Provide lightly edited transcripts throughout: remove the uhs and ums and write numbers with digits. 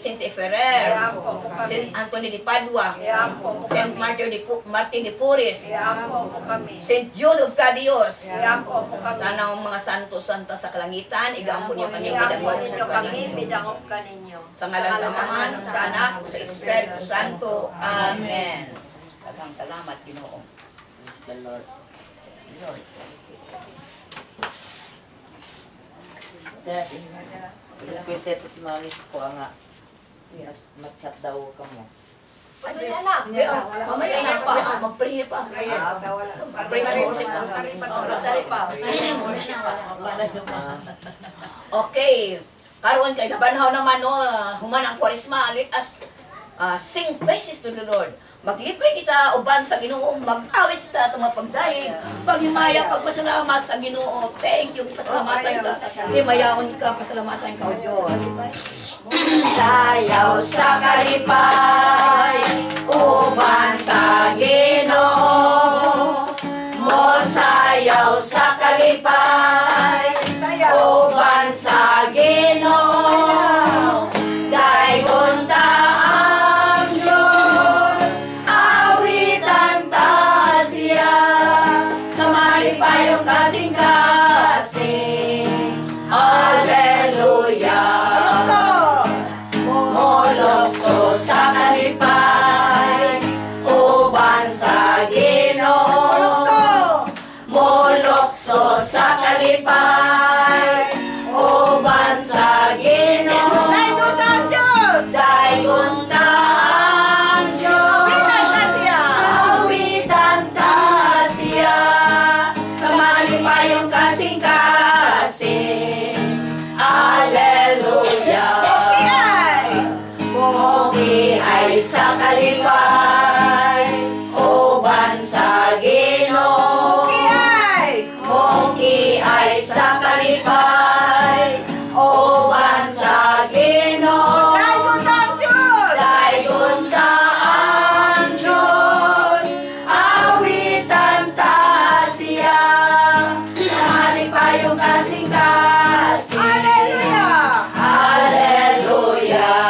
Saint Eferrer, Saint Anthony de Padua, Saint Martin de Porres, Saint Jude of Tadios, tanang mga santo-santa sa kalangitan, igampo niyo kami, bidangop kaninyo. Sa ngalan sa Ama, sa Anak, sa Espiritu Santo. Amen. Daghang salamat, Ginoo. Praise the Lord. Sister, request ito si Mami ko nga. Mag-chat daw ka mo. Ano yan na? Mamaya na pa. Mag-pray pa. Mag-pray pa. Okay. Karon kay nabanhaw naman no, human ang Kwaresma, let us sing praises to the Lord. Maglipay kita uban sa Ginoo, mag-awit kita sa mga pagdahig, paghimaya, pagpasalamat sa Ginoo. Thank you, pasalamatan sa himayaon ka, pasalamatan ka o Diyos. Sayaw sa kalipay, uban sa Ginoo. Mo sayaw sa kalipay, uban sa Ginoo. Dayon ta ang Diyos, awitan ta siya, sa malipayong kasing-kasing. Hallelujah. Molokso sa kalipay, uban sa Ginoo. Molokso sa kalipay, uban sa Ginoo. Dayon ta ang Diyos, awitan ta siya, sa malipayong kasing-kasing. Hallelujah. Mogi ay sa kalipay, uban sa Ginoo. Mogi ay sa kalipay, uban sa Ginoo. Dayon ta ang Diyos, awitan ta siya, sa malipayong kasing-kasing. Hallelujah.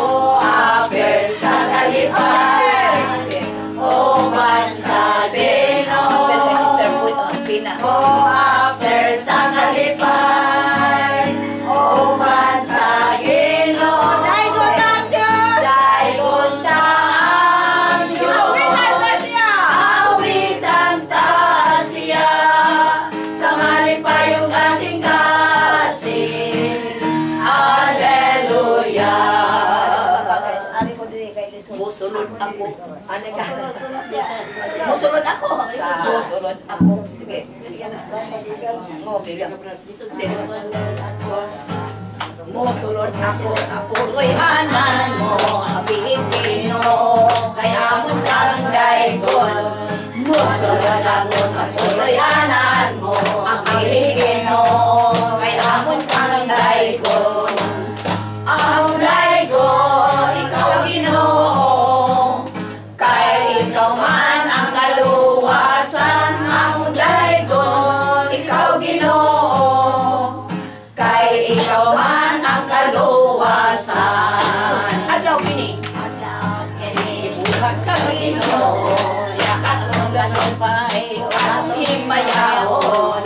Moaper sa kalipay, uban sa Ginoo. Moaper sa kalipay, uban sa Ginoo. Dayon ta ang Diyos, awitan ta siya, sa malipayong kasing-kasing. Hallelujah. Musulod ako. Musulod ako. Musulod ako. Sige. Musulod ako sa puloy anan mo, Pilipino, kaya mo kang daygon. Musulod ako sa puloy anan mo, ang Pilipino, kaya mo kang daygon. Ang daygon, ikaw Ginoo, kay ikaw man ang kaluwasan. Ang daygon, ikaw Ginoo, kay ikaw man ang kaluwasan. Adlaw kini, ibuhat sa Ginoo, siya atong dalumpay, atong himayaon.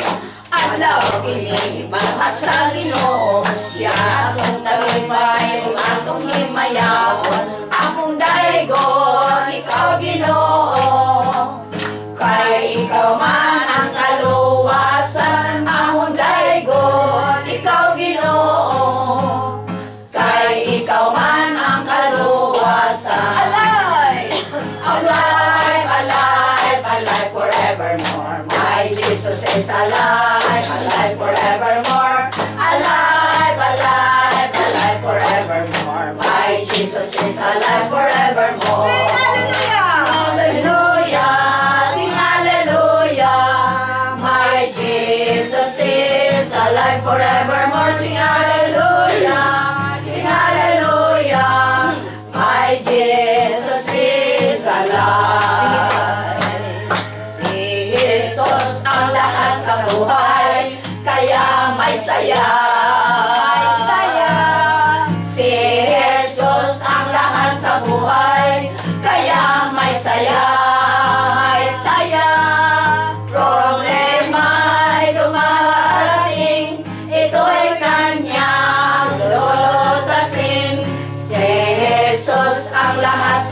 Adlaw kini, ibuhat sa Ginoo, siya atong dalumpay, atong himayaon. Among daygon, ikaw Ginoo, kay ikaw man ang kaluwasan. Among daygon, ikaw Ginoo, kay ikaw man ang kaluwasan. Alive! Alive, alive, alive forevermore. My Jesus is alive, alive forevermore. Alive, alive, alive forevermore. My Jesus is alive forevermore. Sing hallelujah! Hallelujah! Sing hallelujah! My Jesus is alive forevermore. Sing hallelujah! Sing hallelujah! My Jesus is alive. Si Jesus ang lahat sa buhay, kaya may saya.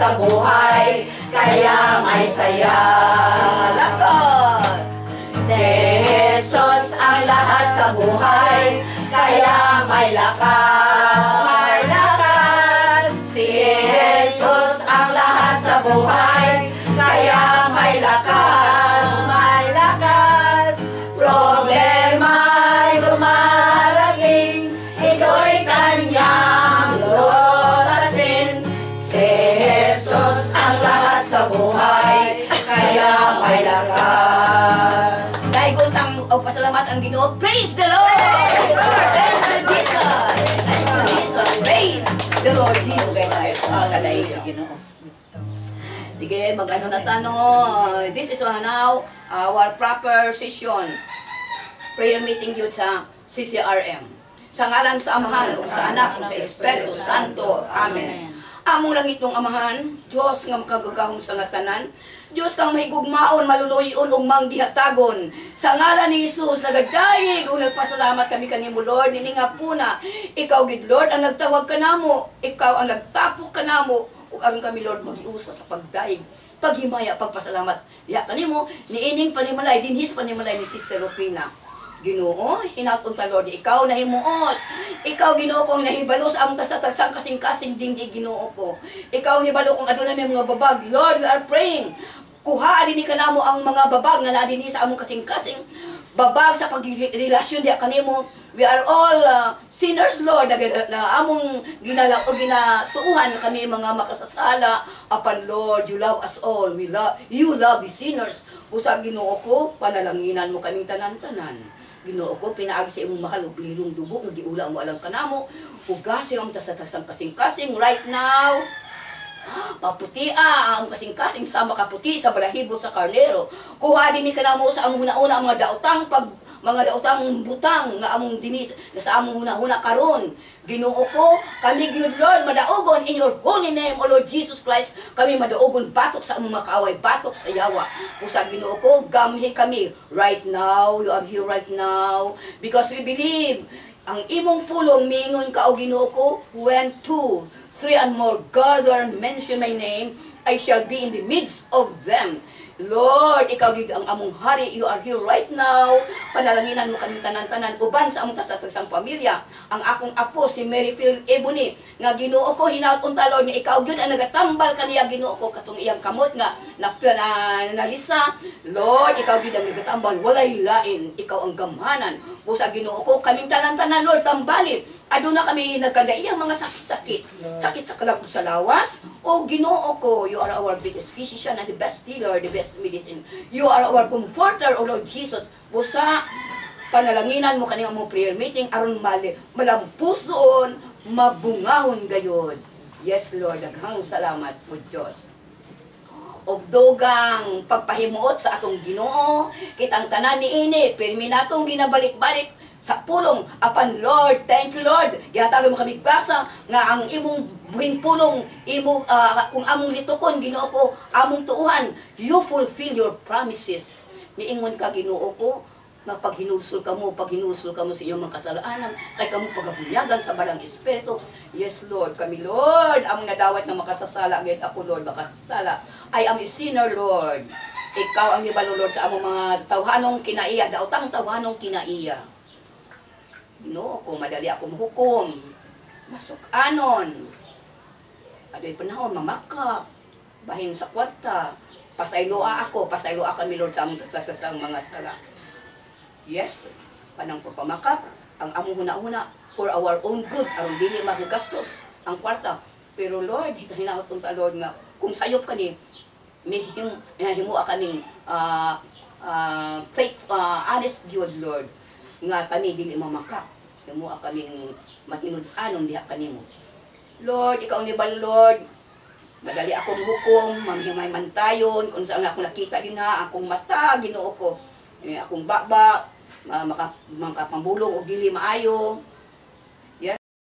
sa buhay, kaya may saya. Lakas! Si Jesus ang lahat sa buhay, kaya may lakas, may lakas. Si Jesus ang lahat sa buhay, kaya may lakas, may lakas. Problema ay dumarating, ito'y kanyang lutasin. Si Jesus ang lahat sa buhay, kaya may lakas. Daigon ang pasalamat ang Ginoo. Praise the Lord! Praise the Lord! Thank you, Jesus! Thank you, Jesus! Praise the Lord Jesus Christ. Sige, Ginoo. Sige, mag-ano na tanong. This is now our proper session. Prayer meeting yun sa CCRM. Sa ngalan sa Amahan, o sa Anak, o sa Espiritu Santo. Amen. Among langit ng Amahan, Diyos nga makagagahong sa ngatanan, Diyos kang mahigugmaon, maluluyon ug manggihatagon. Sa ngalan ni Jesus, nagadayeg ug nagpasalamat kami kanimo, Lord. Nininga po na, ikaw gid Lord ang nagtawag kanamo, ikaw ang nagtapok kanamo, ug aron kami Lord magiusa sa pagdaig, paghimaya, pagpasalamat. Diha kanimo niining panimalay dinhis panimalay ni Sister Rufina. Ginoo, hinaton ta Lord, ikaw nahimuot. Ikaw Ginoo kong nahibalo sa among tasatagsang kasing-kasing dingdi Ginoo ko. Ikaw hibalo kong aduna may mga babag. Lord, we are praying. Kuha din kanamo ang mga babag nga naa dinhi sa among kasing-kasing babag sa pagrelasyon diha kanimo. We are all sinners, Lord, na among ginala o ginatuuhan kami mga makasasala. Apan Lord, you love us all. You love the sinners. Usa Ginoo ko, panalanginan mo kaming tanan-tanan. Ginoo ko, pinaagi sa imong mahal o bililong dugo nga giula mo alang kanamo. Ugasin ang tasatasang kasing-kasing right now. Maputia ang kasing-kasing sa makaputi sa balahibo sa karnero. Kuha din ni kanamo sa among huna-una ang mga daotang butang nga among dinis sa among huna-huna karon. Ginoo ko, kami gyud Lord madaogon in your holy name, O Lord Jesus Christ. Kami madaogon batok sa among makaaway, batok sa yawa. Usa Ginoo ko, gamhi kami right now. You are here right now because we believe ang imong pulong mingon ka o Ginoo ko, when 2, 3 and more gather and mention my name, I shall be in the midst of them. Lord, ikaw gid ang among hari. You are here right now. Panalanginan mo kami tanan-tanan uban sa among tasatagsang pamilya. Ang akong apo si Maryfield Ebony nga Ginoo ko hinaut ta Lord nga ikaw gyud ang nagatambal kaniya Ginoo ko katong iyang kamot nga nalisa. Lord, ikaw gyud ang nagatambal walay lain. Ikaw ang gamhanan. Busa Ginoo ko kaming tanan-tanan Lord tambali. Aduna kami nagkadaiyang mga sakit-sakit. Sakit sa kalagod sa lawas. O Ginoo ko, you are our biggest physician and the best healer, the best medicine. You are our comforter, O Lord Jesus. Busa, panalanginan mo kanina mong prayer meeting, aron malampuson, mabungahon gayon. Yes, Lord, daghang salamat po Diyos. Og dogang pagpahimuot sa atong Ginoo, kitang tanan niini, pirmi natong ginabalik-balik, sa pulong, apan Lord, thank you Lord. Gihatagan mo kami gasa nga ang imong buhing pulong, imong kung among litukon Ginoo ko, among tuuhan, you fulfill your promises. Miingon ka Ginoo ko, nga pag hinusul ka mo sa iyong mga kasalanan, kay kamo pagabunyagan sa barang espiritu. Yes Lord, kami Lord, among nadawat na makasasala, gayud ako Lord, makasasala. I am a sinner Lord. Ikaw ang ibalo Lord sa among mga tawhanong kinaiya, daotang tawhanong kinaiya. Ginoo ko, madali ako mahukom. Masok anon. Adoy panahon, mamaka. Bahin sa kwarta. Pasayloa ako. Pasayloa kami Lord sa among tasang mga sala. Yes, panang pagpamakat. Ang among huna-huna for our own good. Aron dili magagastos ang kwarta. Pero Lord, hinaot kong Lord nga, kung sayop ka ni, himua kaming fake, honest good Lord. Nga kami dili mamaka. Himua kaming matinud-anon diha kanimo. Lord, ikaw ni Lord, madali akong hukom, mamihimay mantayon, kung saan ako nakita din ha, akong mata, Ginoo ko, akong baba, makapambulong o dili maayo,